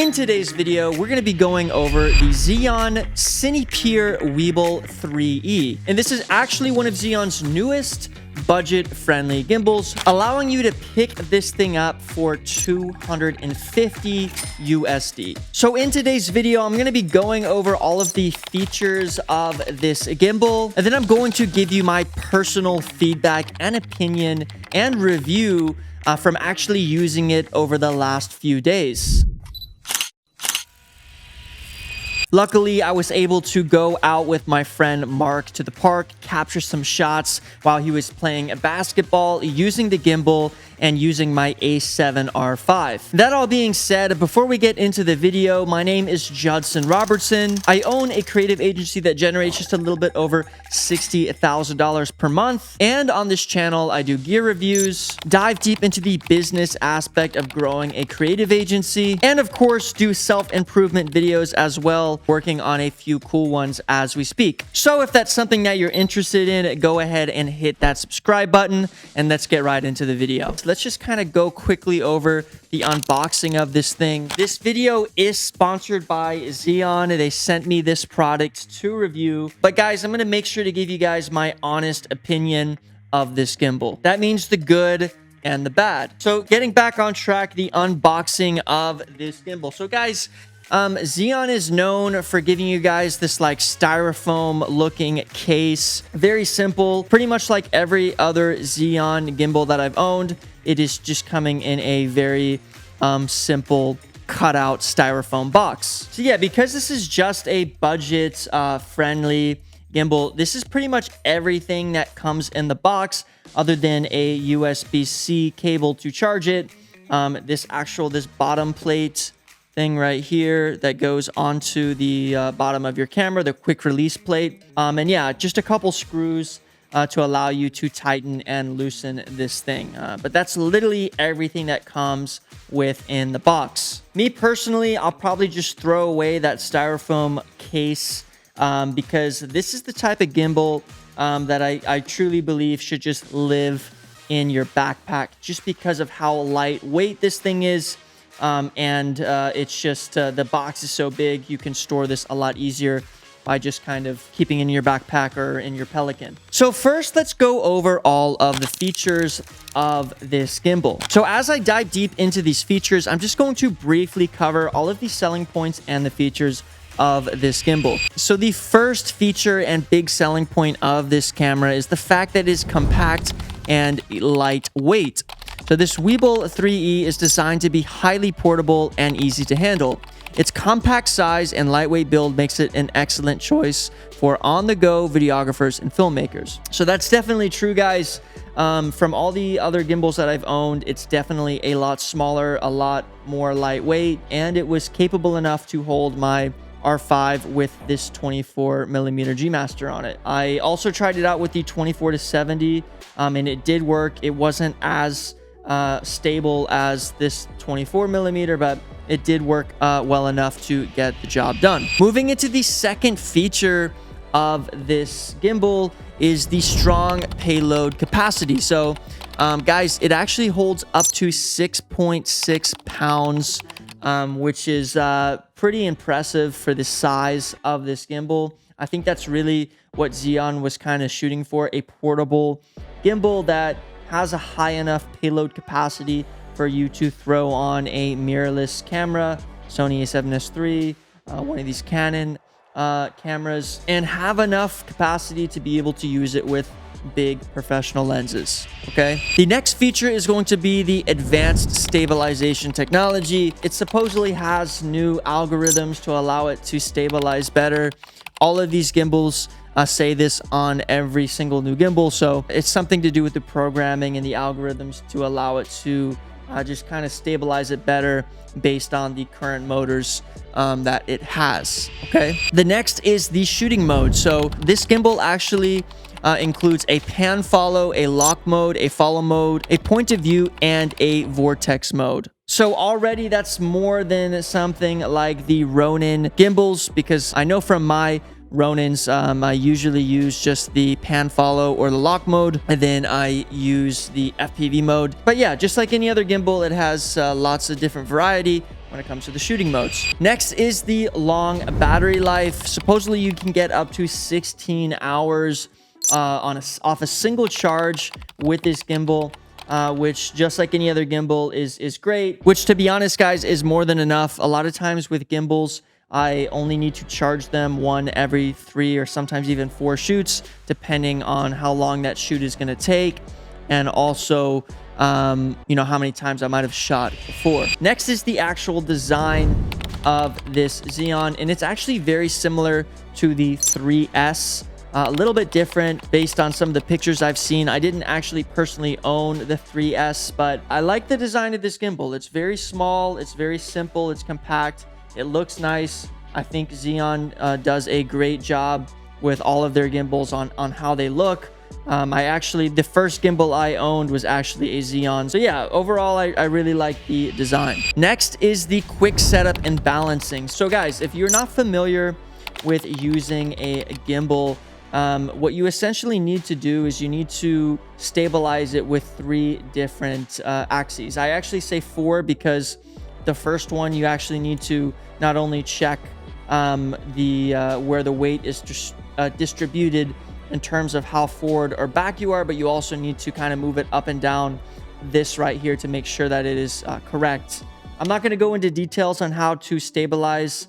In today's video, we're going to be going over the Zhiyun Cinepeer Weebill 3E. And this is actually one of Zhiyun's newest budget-friendly gimbals, allowing you to pick this thing up for $250 USD. So in today's video, I'm going to be going over all of the features of this gimbal, and then I'm going to give you my personal feedback and opinion and review from actually using it over the last few days. Luckily, I was able to go out with my friend Mark to the park, capture some shots while he was playing basketball using the gimbal and using my A7R5. That all being said, before we get into the video, my name is Judson Robertson. I own a creative agency that generates just a little bit over $60,000 per month. And on this channel, I do gear reviews, dive deep into the business aspect of growing a creative agency, and of course, do self-improvement videos as well, working on a few cool ones as we speak. So if that's something that you're interested in, go ahead and hit that subscribe button, and let's get right into the video. So let's just kind of go quickly over the unboxing of this thing. This video is sponsored by Zhiyun. They sent me this product to review. But guys, I'm going to make sure to give you guys my honest opinion of this gimbal. That means the good and the bad. So getting back on track, the unboxing of this gimbal. So guys, Zhiyun is known for giving you guys this like styrofoam looking case. Very simple, pretty much like every other Zhiyun gimbal that I've owned. It is just coming in a very simple cutout styrofoam box. So yeah, because this is just a budget friendly gimbal, this is pretty much everything that comes in the box other than a USB-C cable to charge it. This bottom plate thing right here that goes onto the bottom of your camera, the quick release plate. And yeah, just a couple screws to allow you to tighten and loosen this thing. But that's literally everything that comes within the box. Me personally, I'll probably just throw away that styrofoam case because this is the type of gimbal that I truly believe should just live in your backpack just because of how lightweight this thing is. It's just the box is so big, you can store this a lot easier by just kind of keeping it in your backpack or in your Pelican. So first, let's go over all of the features of this gimbal. So as I dive deep into these features, I'm just going to briefly cover all of the selling points and the features of this gimbal. So the first feature and big selling point of this camera is the fact that it is compact and lightweight. So this Weebill 3E is designed to be highly portable and easy to handle. Its compact size and lightweight build makes it an excellent choice for on-the-go videographers and filmmakers. So that's definitely true, guys. From all the other gimbals that I've owned, it's definitely a lot smaller, a lot more lightweight, and it was capable enough to hold my R5 with this 24mm G Master on it. I also tried it out with the 24-70, and it did work. It wasn't as stable as this 24mm, but it did work well enough to get the job done. Moving into the second feature of this gimbal is the strong payload capacity. So guys, it actually holds up to 6.6 pounds, which is pretty impressive for the size of this gimbal. I think that's really what Zhiyun was kind of shooting for, a portable gimbal that has a high enough payload capacity for you to throw on a mirrorless camera, Sony A7siii, one of these Canon cameras, and have enough capacity to be able to use it with big professional lenses. Okay, the next feature is going to be the advanced stabilization technology. It supposedly has new algorithms to allow it to stabilize better. All of these gimbals say this on every single new gimbal, so it's something to do with the programming and the algorithms to allow it to just kind of stabilize it better based on the current motors that it has. Okay, the next is the shooting mode. So this gimbal actually includes a pan follow, a lock mode, a follow mode, a point of view, and a vortex mode. So already that's more than something like the Ronin gimbals, because I know from my Ronins, I usually use just the pan follow or the lock mode, and then I use the FPV mode. But yeah, just like any other gimbal, it has lots of different variety when it comes to the shooting modes. Next is the long battery life. Supposedly you can get up to 16 hours off a single charge with this gimbal, which, just like any other gimbal, is great, which, to be honest, guys, is more than enough. A lot of times with gimbals, I only need to charge them one every 3 or sometimes even 4 shoots, depending on how long that shoot is going to take, and also you know, how many times I might have shot before. Next is the actual design of this Zhiyun, and it's actually very similar to the 3S. A little bit different based on some of the pictures I've seen. I didn't actually personally own the 3S, but I like the design of this gimbal. It's very small, it's very simple, it's compact, it looks nice. I think Zhiyun does a great job with all of their gimbals on how they look. The first gimbal I owned was actually a Zhiyun. So yeah, overall, I really like the design. Next is the quick setup and balancing. So guys, if you're not familiar with using a gimbal, what you essentially need to do is you need to stabilize it with 3 different axes. I actually say 4 because the first one, you actually need to not only check where the weight is distributed in terms of how forward or back you are, but you also need to kind of move it up and down this right here to make sure that it is correct. I'm not going to go into details on how to stabilize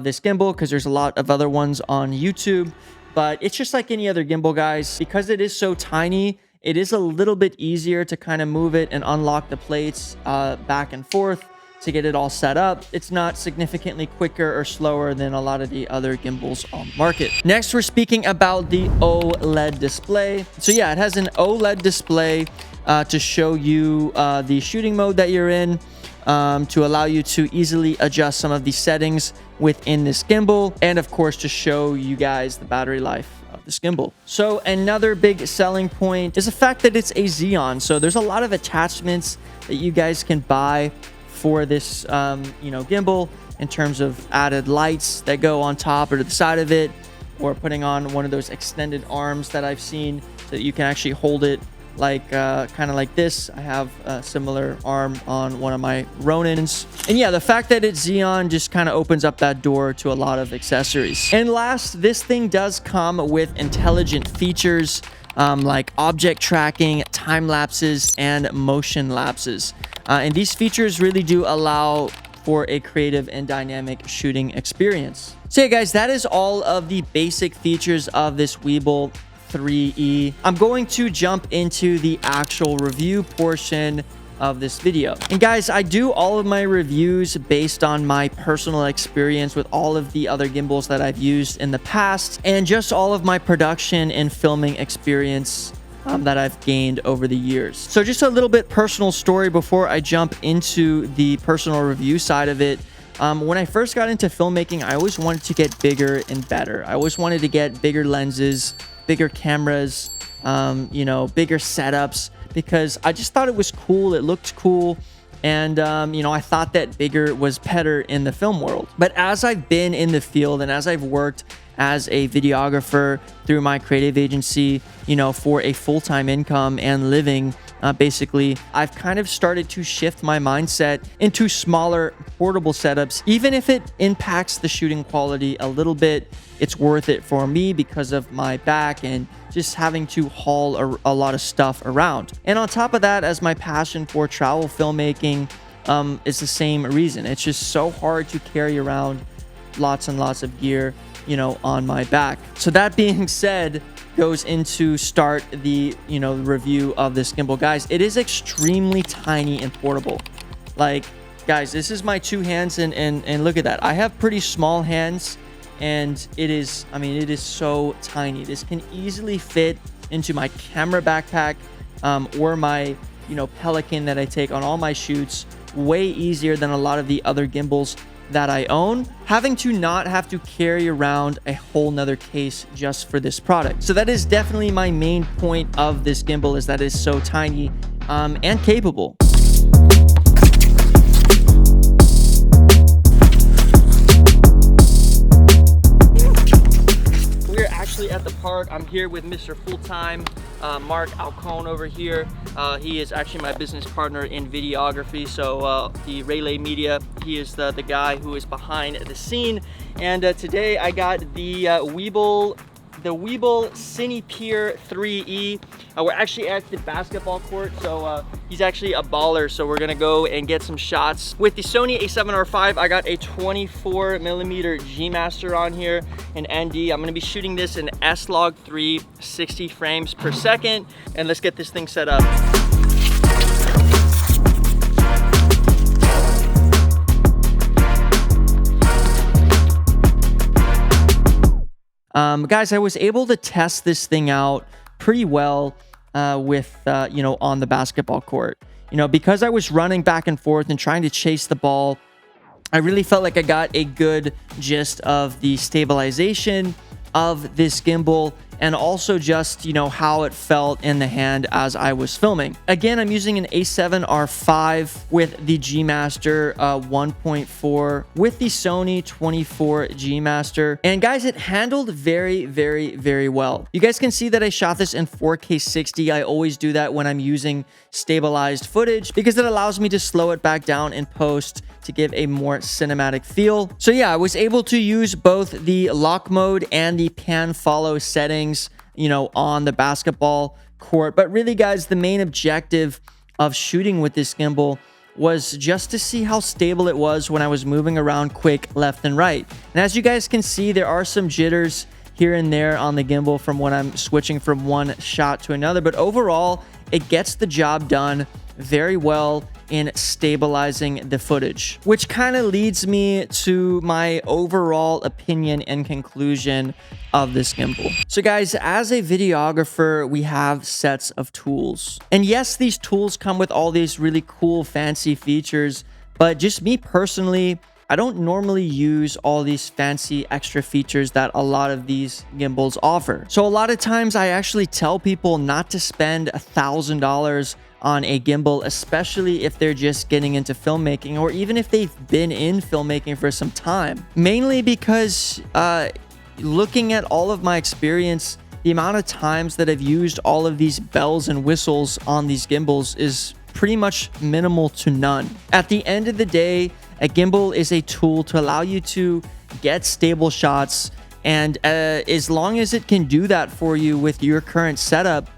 this gimbal because there's a lot of other ones on YouTube, but it's just like any other gimbal, guys. Because it is so tiny, it is a little bit easier to kind of move it and unlock the plates back and forth to get it all set up. It's not significantly quicker or slower than a lot of the other gimbals on the market. Next, we're speaking about the OLED display. So yeah, it has an OLED display to show you the shooting mode that you're in, to allow you to easily adjust some of the settings within this gimbal, and of course to show you guys the battery life of this gimbal. So another big selling point is the fact that it's a Zhiyun. So there's a lot of attachments that you guys can buy for this gimbal, in terms of added lights that go on top or to the side of it, or putting on one of those extended arms that I've seen so that you can actually hold it like kind of like this. I have a similar arm on one of my Ronins. And yeah, the fact that it's Zhiyun just kind of opens up that door to a lot of accessories. And last, this thing does come with intelligent features like object tracking, time lapses, and motion lapses. And these features really do allow for a creative and dynamic shooting experience. So yeah, guys, that is all of the basic features of this Weebill 3E. I'm going to jump into the actual review portion of this video. And guys, I do all of my reviews based on my personal experience with all of the other gimbals that I've used in the past, and just all of my production and filming experience that I've gained over the years. So just a little bit personal story before I jump into the personal review side of it. When I first got into filmmaking, I always wanted to get bigger and better. I always wanted to get bigger lenses, bigger cameras, bigger setups, because I just thought it was cool. It looked cool. And, I thought that bigger was better in the film world. But as I've been in the field and as I've worked as a videographer through my creative agency, for a full-time income and living, basically, I've kind of started to shift my mindset into smaller portable setups. Even if it impacts the shooting quality a little bit, it's worth it for me because of my back and just having to haul a lot of stuff around. And on top of that, as my passion for travel filmmaking is the same reason. It's just so hard to carry around lots and lots of gear, on my back. So that being said, goes into start the review of this gimbal. Guys, it is extremely tiny and portable. Like, guys, this is my 2 hands, and look at that. I have pretty small hands, and it is so tiny. This can easily fit into my camera backpack, or my Pelican that I take on all my shoots. Way easier than a lot of the other gimbals that I own, having to not have to carry around a whole nother case just for this product. So that is definitely my main point of this gimbal, is that it's so tiny and capable. We're actually at the Park. I'm here with Mr. Full-Time, Mark Alcone over here. He is actually my business partner in videography. So the Rayleigh Media, he is the guy who is behind the scene. And today I got the Weebill Cinepeer 3E. We're actually at the basketball court, so he's actually a baller, so we're gonna go and get some shots. With the Sony A7R5, I got a 24mm G Master on here, an ND. I'm gonna be shooting this in S-Log3, 60 frames per second, and let's get this thing set up. Guys, I was able to test this thing out pretty well with, you know, on the basketball court. You know, because I was running back and forth and trying to chase the ball, I really felt like I got a good gist of the stabilization of this gimbal and also just, you know, how it felt in the hand as I was filming. Again, I'm using an A7R5 with the G Master 1.4 with the Sony 24 G Master. And guys, it handled very, very, very well. You guys can see that I shot this in 4K 60. I always do that when I'm using stabilized footage because it allows me to slow it back down in post to give a more cinematic feel. So yeah, I was able to use both the lock mode and the pan follow settings, you know, on the basketball court. But really, guys, the main objective of shooting with this gimbal was just to see how stable it was when I was moving around quick left and right. And as you guys can see, there are some jitters here and there on the gimbal from when I'm switching from one shot to another. But overall, it gets the job done very well in stabilizing the footage, which kind of leads me to my overall opinion and conclusion of this gimbal. So guys, as a videographer, we have sets of tools. And yes, these tools come with all these really cool, fancy features, but just me personally, I don't normally use all these fancy extra features that a lot of these gimbals offer. So a lot of times I actually tell people not to spend $1,000 on a gimbal, especially if they're just getting into filmmaking or even if they've been in filmmaking for some time. Mainly because looking at all of my experience, the amount of times that I've used all of these bells and whistles on these gimbals is pretty much minimal to none. At the end of the day, a gimbal is a tool to allow you to get stable shots, and as long as it can do that for you with your current setup,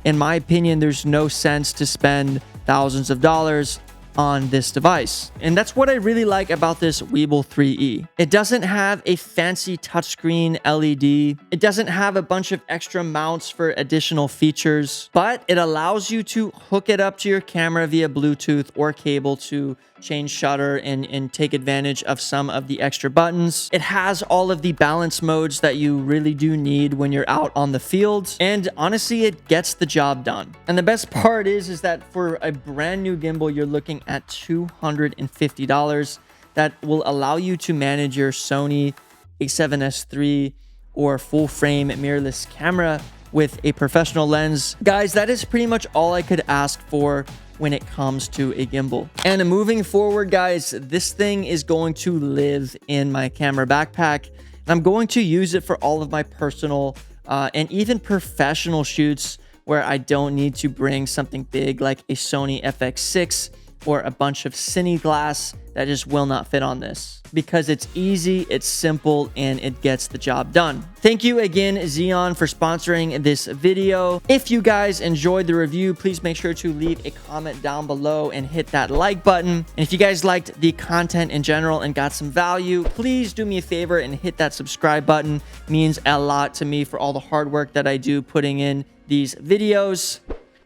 in my opinion, there's no sense to spend thousands of dollars on this device. And that's what I really like about this Weebill 3E. It doesn't have a fancy touchscreen LED. It doesn't have a bunch of extra mounts for additional features, but it allows you to hook it up to your camera via Bluetooth or cable to change shutter and take advantage of some of the extra buttons. It has all of the balance modes that you really do need when you're out on the field. And honestly, it gets the job done. And the best part is that for a brand new gimbal, you're looking at $250 that will allow you to manage your Sony A7S III or full frame mirrorless camera with a professional lens. Guys, that is pretty much all I could ask for when it comes to a gimbal. And moving forward, guys, this thing is going to live in my camera backpack. And I'm going to use it for all of my personal and even professional shoots where I don't need to bring something big like a Sony FX6 or a bunch of cine glass that just will not fit on this, because it's easy, it's simple, and it gets the job done. Thank you again, Zhiyun, for sponsoring this video. If you guys enjoyed the review, please make sure to leave a comment down below and hit that like button. And if you guys liked the content in general and got some value, please do me a favor and hit that subscribe button. It means a lot to me for all the hard work that I do putting in these videos.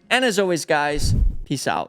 And as always, guys, peace out.